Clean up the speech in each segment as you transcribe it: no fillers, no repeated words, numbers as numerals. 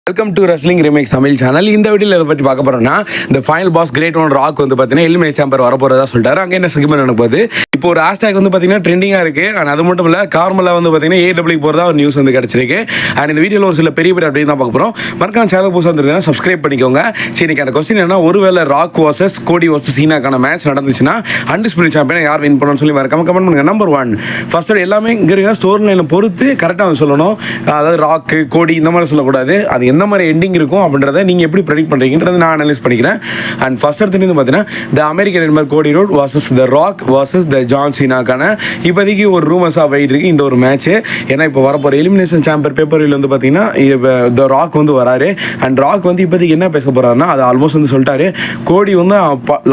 Welcome to wrestling remakes Tamil channel. இந்த வீடியோவில் எதை பற்றி பார்க்க போகிறோம்னா, இந்த final boss great one Rock வந்து பார்த்தீங்கன்னா எலிமினேட் சாம்பர் வரப்போகிறதா சொல்லிட்டாரு. அங்கே என்ன செக்மெண்ட் நடக்குது, இப்போ ஒரு ஹேஷ்டேக் வந்து பார்த்தீங்கன்னா ட்ரெண்டிங்காக இருக்குது. அண்ட் அது மட்டும் இல்லை, கார்மலாக வந்து பார்த்தீங்கன்னா ஏடபிள்யூ போகிறதா ஒரு நியூஸ் வந்து கிடச்சிருக்கு. அண்ட் இந்த வீடியோவில் ஒரு சில பெரிய அப்படின்னு தான் பார்க்க போகிறோம். மறக்காம சேனல் புதுசாக வந்துருந்தீங்கன்னா சப்ஸ்கிரைப் பண்ணிக்கோங்க. சரி, எனக்கு கொஸ்டின் என்ன, ஒருவேளை ராக் வர்சஸ் கோடி வர்சஸ் சீனாக்கான மேட்ச் நடந்துச்சுன்னா அன்டிஸ்பியூட்டட் சாம்பியன் யார் வின் பண்ணணும்னு சொல்லி மறக்காம கமெண்ட் பண்ணுங்க. நம்பர் 1, ஃபர்ஸ்ட் எல்லாமே இங்கே ஸ்டோரி லைனை பொறுத்து கரெக்டாக சொல்லணும். அதாவது ராக்கு கோடி இந்த மாதிரி சொல்லக்கூடாது. அது எந்த மாதிரி எண்டிங் இருக்கும் அப்படின்றத நீங்கள் எப்படி ப்ரெடிக்ட் பண்ணுறீங்கன்றது நான் அனலைஸ் பண்ணிக்கிறேன். அண்ட் ஃபர்ஸ்ட் எடுத்து பார்த்தீங்கன்னா the American number Cody Rhodes versus the Rock versus the John சீனாக்கான இப்போதைக்கு ஒரு ரூமர்ஸாக போயிட்டு இருக்கு இந்த ஒரு மேட்ச்சு. ஏன்னா இப்போ வரப்போகிற எலிமினேஷன் சாம்பர் பேப்பரில் வந்து பார்த்தீங்கன்னா த ராக் வந்து வராரு. அண்ட் ராக் வந்து இப்போதைக்கு என்ன பேச போகிறாருன்னா, அது ஆல்மோஸ்ட் வந்து சொல்லிட்டாரு. கோடி வந்து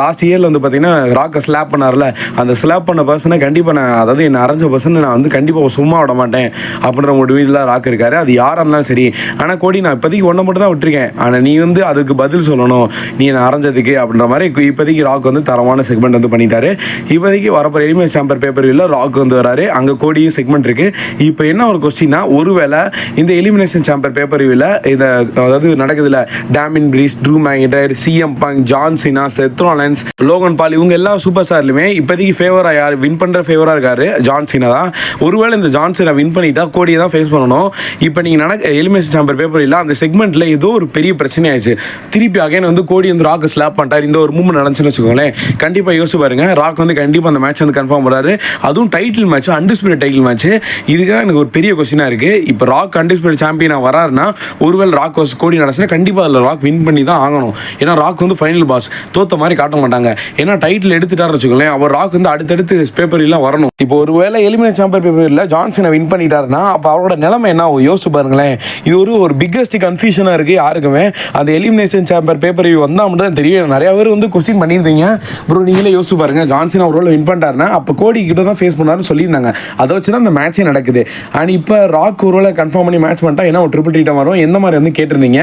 லாஸ்ட் இயரில் வந்து பார்த்தீங்கன்னா ராக்கை ஸ்லாப் பண்ணார்ல, அந்த ஸ்லாப் பண்ண பர்சனை கண்டிப்பாக நான், அதாவது என்ன அரைஞ்ச பர்சன் நான் வந்து கண்டிப்பாக சும்மா விட மாட்டேன் அப்படின்ற முடிவில் ராக் இருக்காரு. அது யாராக இருந்தாலும் சரி. ஆனால் கோடி, நான் இப்போதைக்கு ஒன்றை மட்டும் தான் விட்டுருக்கேன், ஆனால் நீ வந்து அதுக்கு பதில் சொல்லணும், நீ என்ன அரைஞ்சதுக்கு அப்படின்ற மாதிரி இப்போதைக்கு ராக் வந்து தரமான செக்மெண்ட் வந்து பண்ணிட்டாரு. இப்போதைக்கு வரப்போ எலிமினேட் சாம்பர் பேப்பரில் ராக் வந்து வராரு. அங்கே கோடியும் செக்மெண்ட் இருக்குது. இப்போ என்ன ஒரு கொஸ்டின்னா, ஒருவேளை இந்த எலிமினேஷன் சாம்பர் பேப்பரில் இதை அதாவது நடக்குதுல, Damian Priest, Drew McIntyre, CM Punk, John Cena, Seth Rollins, Logan பால், இவங்க எல்லா சூப்பர் ஸ்டார்லுமே இப்போதைக்கு ஃபேவராக யார் வின் பண்ணுற ஃபேவராக இருக்காரு, ஜான் சீனா தான். ஒருவேளை இந்த ஜான் சீனா வின் பண்ணிட்டா கோடியை தான் ஃபேஸ் பண்ணணும். இப்போ நீங்கள் எலிமினேஷன் சாம்பர் பேப்பரில் அந்த செக்மெண்ட்டில் ஏதோ ஒரு பெரிய பிரச்சனை ஆயிடுச்சு. திருப்பி அகைன் வந்து கோடி வந்து ராக் ஸ்லாப் பண்ணிட்டார். இந்த ஒரு மூமெண்ட் நடந்துச்சுன்னு வச்சுக்கோங்களேன், கண்டிப்பாக யோசிச்சு பாருங்க, ராக் வந்து கண்டிப்பாக அந்த மேட்ச் வந்து கன்ஃபார்ம் பண்ணுறாரு. அதுவும் title match, undisputed title match. இதுக்காக எனக்கு ஒரு பெரிய கொஸ்டினாக இருக்குது. இப்போ ராக் அன்டிஸ்பியூட்டட் சாம்பியனாக வராருன்னா, ஒருவேளை ராக் வர்சஸ் கோடி நடந்துச்சுன்னா கண்டிப்பாக அதில் ராக் வின் பண்ணி தான் ஆகணும். ஏன்னா ராக் வந்து ஃபைனல் பாஸ், தோத்த மாதிரி காட்ட மாட்டாங்க. ஏன்னா டைட்டில் எடுத்துட்டாருன்னு வச்சுக்கோங்களேன், அவர் ராக் வந்து அடுத்தடுத்து பேப்பர்லாம் வரணும். இப்போ ஒருவேளை எலிமினேட் சாம்பர் பேப்பரில் ஜான்சனை வின் பண்ணிட்டாருன்னா அப்போ அவரோட நிலைமை என்ன யோசிச்சு பாருங்களேன். இது ஒரு பிக்கஸ்ட் கன்ஃபியூஷனாக இருக்குது யாருக்குமே. அந்த எலிமினேஷன் சாம்பர் பேப்பர் வந்தால் மட்டும் தான் தெரியும். நிறைய பேர் வந்து கொஸ்டின் பண்ணியிருந்தீங்க, ப்ரோ நீங்களே யோசிச்சு பாருங்க, ஜான்சன் ஒரு ரோல் வின் பண்ணிட்டாருன்னா அப்போ கோடி கிட்ட தான் ஃபேஸ் பண்ணாருன்னு சொல்லியிருந்தாங்க. அதை வச்சு தான் அந்த மேட்சே நடக்குது. அண்ட் இப்போ ராக் ஒரு ரோலை கன்ஃபார்ம் பண்ணி மேட்ச் பண்ணிட்டா என்ன ஒரு ட்ரிபிள் ட்ரீட்டாக வரும், எந்த மாதிரி வந்து கேட்டிருந்தீங்க.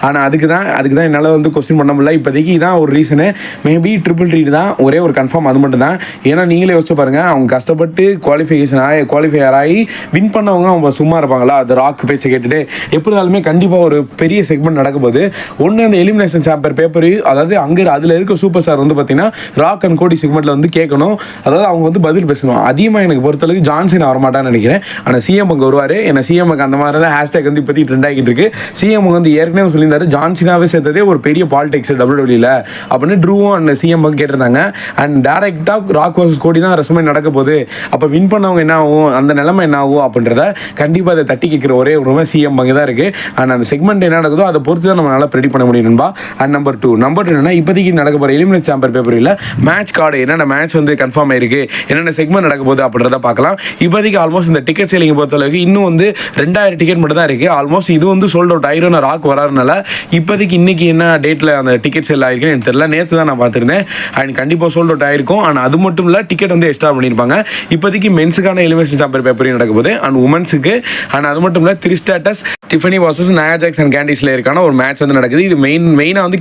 ஆனால் அதுக்கு தான் என்னால் வந்து கொஸ்டின் பண்ண முடியல. இப்போதைக்கு இதான் ஒரு ரீசனு. மேபி ட்ரிபிள் ட்ரீட் தான் ஒரே ஒரு கன்ஃபார்ம், அது மட்டும் தான். ஏன்னா நீங்களே யோசிச்சு பாருங்க, அவங்க கஷ்டப்பட்டு குவாலிஃபையர் ஆகி வின் பண்ணவங்க அவங்க சும்மா இருப்பாங்களா? அது ராக் பேச்சை கேட்டுட்டு எப்படினாலுமே கண்டிப்பாக ஒரு பெரிய செக்மெண்ட் நடக்க போது. ஒன்று அந்த எலிமினேஷன் சாம்பர் பேப்பர், அதாவது அங்கே அதில் இருக்க சூப்பர் ஸ்டார் வந்து பார்த்தீங்கன்னா ராக் அண்ட் கோடி செக்மெண்ட்டில் வந்து கேட்கணும், அதாவது அவங்க வந்து பதில் பேசணும். அதிகமாக எனக்கு பொறுத்தளவுக்கு ஜான்சன் வரமாட்டான்னு நினைக்கிறேன். ஆனால் சிஎம் அங்கே வருவார். ஏன்னா சிஎம் அந்த மாதிரி தான் ஹேஷ்டேக் வந்து இப்போதைக்கு ட்ரெண்ட் ஆகிட்டு இருக்கு. சிஎம் வந்து ஏற்கனவே சொல்லியிருந்தாரு, ஜான்சனாவே சேர்த்ததே ஒரு பெரிய பாலிடிக்ஸ் டபிள்யூடபிள்யூல அப்படின்னு ட்ரூவும் அண்ட் சிஎம் கேட்டிருந்தாங்க. அண்ட் டேரக்டாக ராக் வர்சஸ் கோடி தான் ரெசமே நடக்க போகுது. அப்போ வின் பண்ணவங்க என்ன ஆகும், அந்த நிலைமை என்ன ஆகும் அப்படின்றத கண்டிப்பாக அதை தட்டி கேட்குற ஒரே ஒரு சிஎம் பங்கு தான் இருக்குது. அண்ட் அந்த செக்மெண்ட் என்ன நடக்குதோ அதை பொறுத்து தான் நம்மளால் ப்ரெடிக்ட் பண்ண முடியும் நண்பா. அண்ட் நம்பர் 2 என்னன்னா, இப்போதைக்கு நடக்க போகிற எலிமினேட் சாம்பர் பேப்பரில் மேட்ச் கார்டு என்னென்ன மேட்ச் வந்து கன்ஃபார்ம் ஆயிருக்கு, என்னென்ன செக்மெண்ட் நடக்க போகுது அப்படின்றத பார்க்கலாம். இப்போதைக்கு ஆல்மோஸ்ட் இந்த டிக்கெட் சேலிங் பொறுத்தளவுக்கு இன்னும் வந்து 2000 டிக்கெட் மட்டும் தான் இருக்குது. ஆல்மோஸ்ட் இது வந்து சோல்ட் அவுட் ஆயிரும். ராக் வராதுனால இப்போதைக்கு இன்னைக்கு என்ன டேட்டில் அந்த டிக்கெட் சேல் ஆகிருக்குன்னு எனக்கு தெரியல. நேற்று தான் நான் பார்த்துருந்தேன். அண்ட் கண்டிப்பாக சோல்ட் அவுட் ஆயிருக்கும். ஆனால் அது மட்டும் இல்லை, டிக்கெட் வந்து எக்ஸ்ட்ரா பண்ணியிருப்பாங்க. இப்போதைக்கு மென்ஸுக்கான எலிமினேஷன் சாம்பர் பேப்பரையும் நடக்க போகுது. அண்ட் உமன்ஸுக்கு. அண்ட் அது மட்டும் இல்லை, 3 status Tiffany versus Nia Jax and Candice லேயருக்கான ஒரு மேட்ச் வந்து நடக்குது. இது மெயினாக வந்து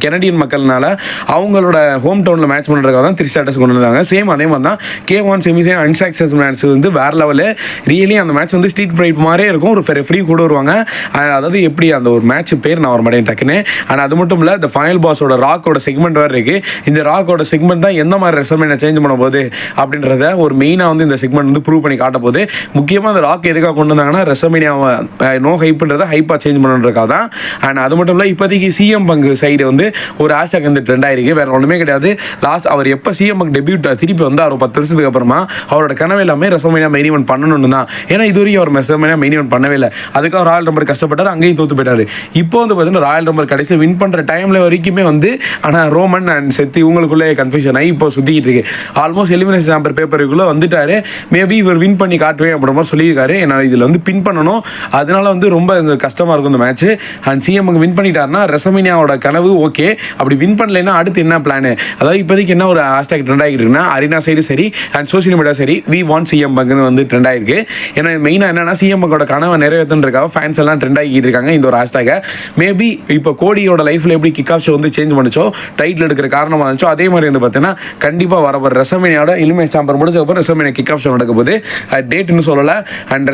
கெனடியன் மக்கள்னால அவங்களோட ஹோம் டவுனில் மேட்ச் பண்ணுறதுக்காக தான் 3 ஸ்டேட்டஸ் கொண்டு வந்தாங்க. சேம் அதே மாதிரி தான் K1 செமிஃபைனல் அன்சாக்சஸ் மேட்ச் வந்து வேற லெவலு. ரியலி அந்த மேட்ச் வந்து ஸ்ட்ரீட் ஃபைட் மாதிரியே இருக்கும். ஒரு ரெஃப்ரி கூட வருவாங்க. அதாவது எப்படி அந்த ஒரு மேட்ச் பேர் நான் வர மாட்டேன் டக்குன்னு. ஆனால் அது மட்டும் இல்லை, இந்த ஃபைனல் பாஸோட ராக்கோட செக்மெண்ட் வேறு இருக்குது. இந்த ராக்கோட செக்மெண்ட் தான் எந்த மாதிரி ரெசல்மேனியா சேஞ்ச் பண்ண போகுது அப்படின்றத ஒரு மெயினாக வந்து இந்த செக்மெண்ட் வந்து ப்ரூவ் பண்ணி காட்ட போகுது. முக்கியமாக அந்த ராக் எதுக்காக கொண்டு வந்தாங்கன்னா, ரெசல்மேனியாவை நோ ஹைப்ன்றதை ஹைப்பாக சேஞ்ச் பண்ணுறதுக்காக தான். அண்ட் அது மட்டும் இல்லை, இப்போதைக்கு சிஎம் பங்கு சைடு வந்து ஒரு ஹேஷ்டாக் வந்து ட்ரெண்ட் ஆயிருக்கு. வேறு ஒன்றுமே கிடையாது. லாஸ்ட் அவர் எப்போ சிஎம் பங்கு டெபியூட் திருப்பி வந்து அவர் 10 வருஷத்துக்கு அப்புறமா அவரோட கனவு எல்லாமே ரெசல்மேனியா மெயின் ஈவென்ட் பண்ணணும்னு தான். ஏன்னா இதுவரையும் அவர் ரெசல்மேனியா மெயின் ஈவென்ட் பண்ணவே இல்லை. அதுக்காக ராயல் ரம்பர் கஷ்டப்பட்டார், அங்கேயும் தோத்து போயிட்டார். இப்போ வந்து பார்த்தீங்கன்னா ராயல் ரம்பர் கடைசி வின் பண்ணுற டைமில் வரைக்குமே வந்து, ஆனால் ரோமன் அண்ட் செத்தி இவங்களுக்குள்ளே கன்ஃபியூஷன் ஆகி இப்போ சுற்றிக்கிட்டு இருக்கு. ஆல்மோஸ்ட் எலிமினேஷன் சாம்பர் பேப்பருக்குள்ளே வந்துட்டாரு. மேபி இவர் வின் பண்ணி காட்டுவேன் அப்படின்ற மாதிரி சொல்லியிருக்காரு. ஏன்னா இதில் வந்து பின் பண்ணணும், அதனால வந்து ரொம்ப கஷ்டமாக இருக்கும் இந்த மேட்ச். அண்ட் சிஎம் வின் பண்ணிட்டாருன்னா ரெசல்மேனியாவோட கனவு ஓகே. அப்படி வின் பண்ணலைன்னா அடுத்து என்ன பிளான், அதாவது இப்போதைக்கு என்ன ஒரு ஹேஷ்டாக் ட்ரெண்ட் ஆகிட்டு இருக்குன்னா, அரினா அரினா சைடு சரி அண்ட் சோஷியல் மீடியா சரி வி வாண்ட் சிஎம் பங்க்னு வந்து ட்ரெண்ட் ஆயிருக்கு. ஏன்னா மெயினாக என்னன்னா சிஎம் பங்கோட கனவை நிறைவேற்றுன்றக்காக ஃபேன்ஸ் எல்லாம் ட்ரெண்ட் ஆகிட்டு இருக்காங்க இந்த ஒரு ஹேஷ்டாக. மேபி இப்போ கோடியோட லைஃப்பில் எப்படி கிக் ஆஃப் ஷோ வந்து சேஞ்ச் பண்ணிச்சோ டைட்டில் எடுக்கிற காரணமாக இருந்துச்சோ அதே மாதிரி வந்து பார்த்தீங்கன்னா கண்டிப்பாக வரப்போ ரெசல்மேனியாவோட எலிமினேட் சாம்பர் முடிச்சதுக்கப்புறம் ரெசல்மேனியா கிக் ஆஃப் ஷோ நடக்க போகுது. டேட் இன்னும் சொல்லலை அண்ட்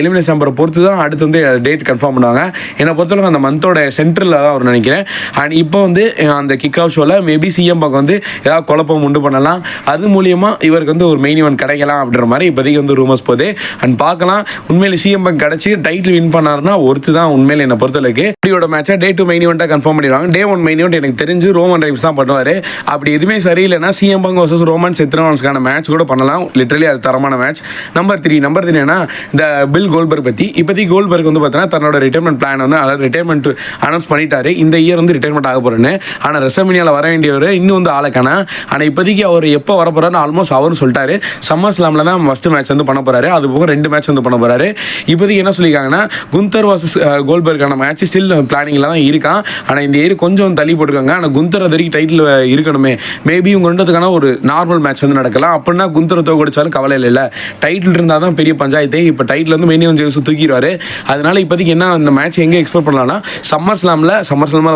எலிமினேட் சாம்பரை பொறுத்து தான் அடுத்து வந்து டேட் கன்ஃபார்ம் பண்ணுவாங்க. என்னை பொறுத்தவரைக்கும் அந்த மந்தோட சென்டரில் தான் அவர் நினைக்கிறேன். அண்ட் இப்போ வந்து அந்த கிக் ஆஃப் ஷோவில் மேபி சிஎம் பக்கம் வந்து ஏதாவது குழப்பம் உண்டு பண்ணலாம், அது மூலியமாக இவருக்கு வந்து ஒரு மெயின் இவன் கிடைக்கலாம் அப்படின்ற மாதிரி இப்போதைக்கு வந்து ரூமர்ஸ் போகுது. அண்ட் பார்க்கலாம் உண்மையிலே சிஎம் பங்க் கிடச்சி டைட்டில் வின் பண்ணாருன்னா ஒருத்து தான் உண்மையில என்னை பொறுத்தளவுக்கு. இப்படியோட மேட்சை டே 2 மெயின் இவெண்ட்டாக கன்ஃபார்ம் பண்ணிடுவாங்க. டே 1 மெயின் இவெண்ட் எனக்கு தெரிஞ்சு ரோமன் ரைம்ஸ் தான் பண்ணுவார். அப்படி எதுவுமே சரியில்லைன்னா சிஎம் பங்க் வர்சஸ் ரோமன் செத்ரோன்ஸ்க்கான மேட்ச் கூட பண்ணலாம். லிட்டரலி அது தரமான மேட்ச். நம்பர் 3 என்னன்னா இந்த பில் கோல்பர்க் பற்றி. இப்போதைக்கு கோல்பர்க் வந்து பார்த்தீங்கன்னா தன்னோட ரிட்டைர்மெண்ட் பிளான் வந்து அதாவது ரிட்டைர்மெண்ட் அனௌன்ஸ் பண்ணிட்டாரு. இந்த இயர் வந்து ரிட்டைர்மெண்ட் ஆக போகிறேன்னு. ஆனால் ரெசல்மேனியாவில் வர வேண்டியவர் இன்னும் வந்து ஆளக்கான. ஆனால் இப்போதைக்கு அவர் எப்போ வர போகிறாருன்னு ஆல்மோஸ்ட் அவரும் சொல்லிட்டாரு. சம்மர் ஸ்லாமில் தான் ஃபஸ்ட்டு மேட்ச் வந்து பண்ண போகிறாரு. அது போக 2 மேட்ச் வந்து பண்ண போகிறாரு. இப்போதைக்கு என்ன சொல்லியிருக்காங்கன்னா குந்தர் வர்சஸ் கோல்பர்க்கான மேட்ச் ஸ்டில் பிளானிங்கில் தான் இருக்கான். ஆனால் இந்த இயர் கொஞ்சம் தள்ளி போட்டிருக்காங்க. ஆனால் குந்தர் அது வரைக்கும் டைட்டில் இருக்கணுமே, மேபி இவங்க ரெண்டுத்துக்கான ஒரு நார்மல் மேட்ச் வந்து நடக்கலாம். அப்படின்னா குந்தரை தோக்கடிச்சாலும் கவலை இல்லை, டைட்டில் இருந்தால் தான் பெரிய பஞ்சாயத்து. இப்போ டைட்டில் வந்து மெயின் இவெண்ட் ஜெயிச்சு தூக்கிடுவார். அதனால இப்போதைக்கு என்ன அந்த மேட்ச் எங்கே எக்ஸ்பெக்ட் பண்ணலாம்னா சம்மர் ஸ்லாமில்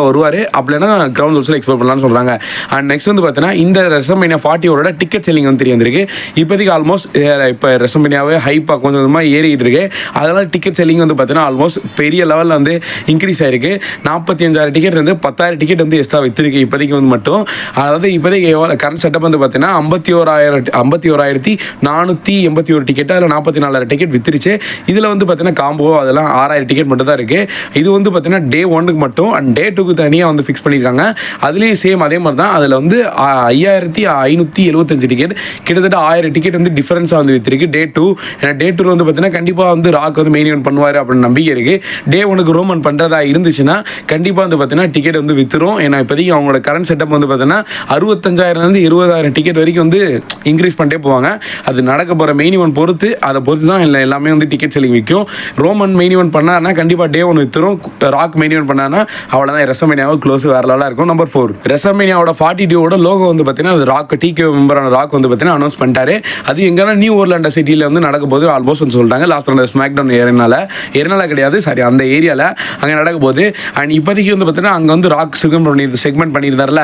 வருவார். அப்படின்னா கிரவுண்ட் ரூல்ஸில் எக்ஸ்பெக்ட் பண்ணலாம்னு சொல்கிறாங்க. அண்ட் நெக்ஸ்ட் வந்து பார்த்தீங்கன்னா இந்த ரெசல்மேனியா 40 டிக்கெட் செல்லிங் வந்து தெரிய வந்திருக்கு. இப்போதைக்கு ஆல்மோஸ்ட் இப்போ ரெசல்மேனியாவே ஹைப்பாக கொஞ்சம் கொஞ்சமாக ஏறிக்கிட்டு இருக்கு. அதனால் டிக்கெட் செல்லிங் வந்து பார்த்தீங்கன்னா ஆல்மோஸ்ட் பெரிய லெவலில் வந்து இன்க்ரீஸ் ஆயிருக்கு. 45,000 டிக்கெட் இருந்து 10,000 டிக்கெட் வந்து எக்ஸ்ட்ரா விற்றுருக்கு இப்போதைக்கு வந்து மட்டும். அதாவது இப்போதைக்கு கரண்ட் செட்டப் வந்து பார்த்தீங்கன்னா 51,481 டிக்கெட், அதில் 44,000 டிக்கெட் வித்துருச்சு. இதில் வந்து பார்த்தீங்கன்னா காம்போ அதெல்லாம் 6,000 டிக்கெட் மட்டும் தான் இருக்குது. இது வந்து பார்த்தீங்கன்னா டே 1க்கு மட்டும் அண்ட் டே 2க்கு தனியாக வந்து ஃபிக்ஸ் பண்ணியிருக்காங்க. அதுலேயும் சேம் அதே மாதிரி தான். அதில் வந்து 5,575 டிக்கெட், கிட்டத்தட்ட 1000 டிக்கெட் வந்து டிஃபரன்ஸாக வந்து வித்துருக்கு டே 2. ஏன்னா டே 2 வந்து பார்த்தீங்கன்னா கண்டிப்பாக வந்து ராக் வந்து மெயின் இவெண்ட் பண்ணுவார் அப்படின்னு நம்பிக்கை இருக்குது. டே 1க்கு ரோமன் பண்ணுறதா இருந்துச்சுன்னா கண்டிப்பாக வந்து பார்த்தீங்கன்னா டிக்கெட் வந்து வித்துரும். ஏன்னா இப்போதைக்கு அவங்களோட கரண்ட் செட்டப் வந்து பார்த்தீங்கன்னா 65,000 20,000 டிக்கெட் வரைக்கும் வந்து இன்க்ரீஸ் பண்ணிட்டே போவாங்க. அது நடக்க போகிற மெயின் இவெண்ட் பொறுத்து தான் எல்லாமே வந்து டிக்கெட் செல்லிங் விற்கும். ரோமன் மெயின் இவெண்ட் பண்ணாருன்னா கண்டிப்பாக டே 1 வித்துரும். ராக் மெயின் இவெண்ட் பண்ணாருன்னா அவ்வளோதான், ரெசல்மேனியாவை க்ளோஸ் வேற லெவலாக இருக்கும். நம்பர் 4 ரெசல்மேனியாவோட 42 லோகோ வந்து பார்த்தீங்கன்னா அது ராக் டிகே மெம்பரான ராக் வந்து பார்த்தீங்கன்னா அனௌன்ஸ் பண்ணிட்டாரு. அது எங்கன்னா நியூ ஓர்லாண்டோ சிட்டியில் வந்து நடக்க போது ஆல்மோஸ்ட் வந்து சொல்லிட்டாங்க. லாஸ்ட் அந்த ஸ்மாக் டவுன் ஏரினால கிடையாது, சாரி அந்த ஏரியாவில் அங்கே நடக்க போகுது. அண்ட் இப்போதைக்கு வந்து பார்த்தீங்கன்னா அங்கே வந்து ராக் செக்மெண்ட் பண்ணியிருந்தார்ல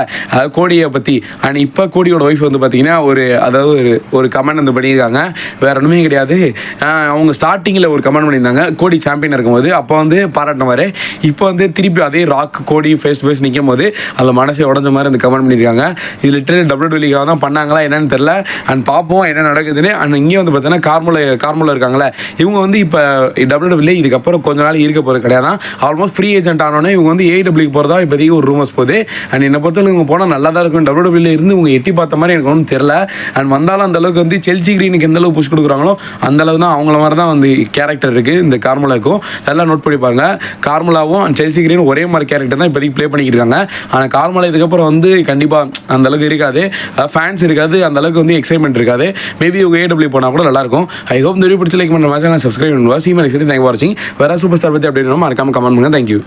கோடியை பற்றி. அண்ட் இப்போ கோடியோட ஒய்ஃப் வந்து பார்த்தீங்கன்னா ஒரு கமெண்ட் வந்து பண்ணியிருக்காங்க. வேற ஒன்றுமே கிடையாது, அவங்க ஸ்டார்டிங்கில் ஒரு கமெண்ட் பண்ணியிருந்தாங்க கோடி சாம்பியன் இருக்கும்போது, அப்போ வந்து பாராட்டினவாரு. இப்போ வந்து திருப்பி அதே ராக் கோடி ஃபேஸ் டு ஃபேஸ் நிற்கும் போது அதில் மனசை உடஞ்ச மாதிரி வந்து கமெண்ட் பண்ணியிருக்காங்க. இது லிட்டரலி WWE தான் பண்ணாங்களா என்னன்னு தெரியல. அண்ட் பார்ப்போம் என்ன நடக்குதுன்னு. அண்ட் இங்கே வந்து பார்த்தீங்கன்னா கார்மோலா இருக்காங்களே, இவங்க வந்து இப்போ WWE இதுக்கப்புறம் கொஞ்ச நாள் இருக்க போகிறது கிடையாது. ஆல்மோஸ்ட் ஃப்ரீ ஏஜென்ட் ஆனோன்னே இவங்க வந்து AEW போகிறதா இப்போதைக்கு ஒரு ரூமர்ஸ் போகுது. அண்ட் என்னை பொறுத்தவரை இவங்க போனால் நல்லா தான் இருக்கும். WWE இருந்து இவங்க எட்டி பார்த்த மாதிரி எனக்கு ஒன்றும் தெரியல. அண்ட் வந்தாலும் அந்தளவுக்கு வந்து செல்சி கிரீனுக்கு எந்த அளவுக்கு புஷ் கொடுக்குறாங்களோ அந்தளவு தான் அவங்கள மாதிரி தான் வந்து கேரக்டர் இருக்குது இந்த கார்மோலாவுக்கும். அதெல்லாம் நோட் பண்ணி பாருங்க. கார்மோலாவும் அண்ட் செல்சி கிரீனும் ஒரே மாதிரி கேரக்டர் தான் இப்போதைக்கு ப்ளே பண்ணிக்கிட்டு இருக்காங்க. ஆனால் கார்மோலா இதுக்கப்புறம் வந்து கண்டிப்பாக அந்தளவுக்கு இருக்காது, ஃபேன்ஸ் இருக்காது, அந்தளவுக்கு வந்து எக்ஸைட்மெண்ட் இருக்காது. மேபி இவங்க AEW போனால் கூட நல்லாயிருக்கும். ஐ ஹோப் இந்த வீடியோ பிடிச்சி லைக் பண்ணுற மாதிரி சப்ஸ்கிரைப் பண்ணுவா. சீ மேலே தேங்க் ஃபார் வாட்சிங். வேறு சூப்பர் ஸ்டார் பற்றி அப்படி மறக்காம கமெண்ட் பண்ணுங்கள். தேங்க்யூ.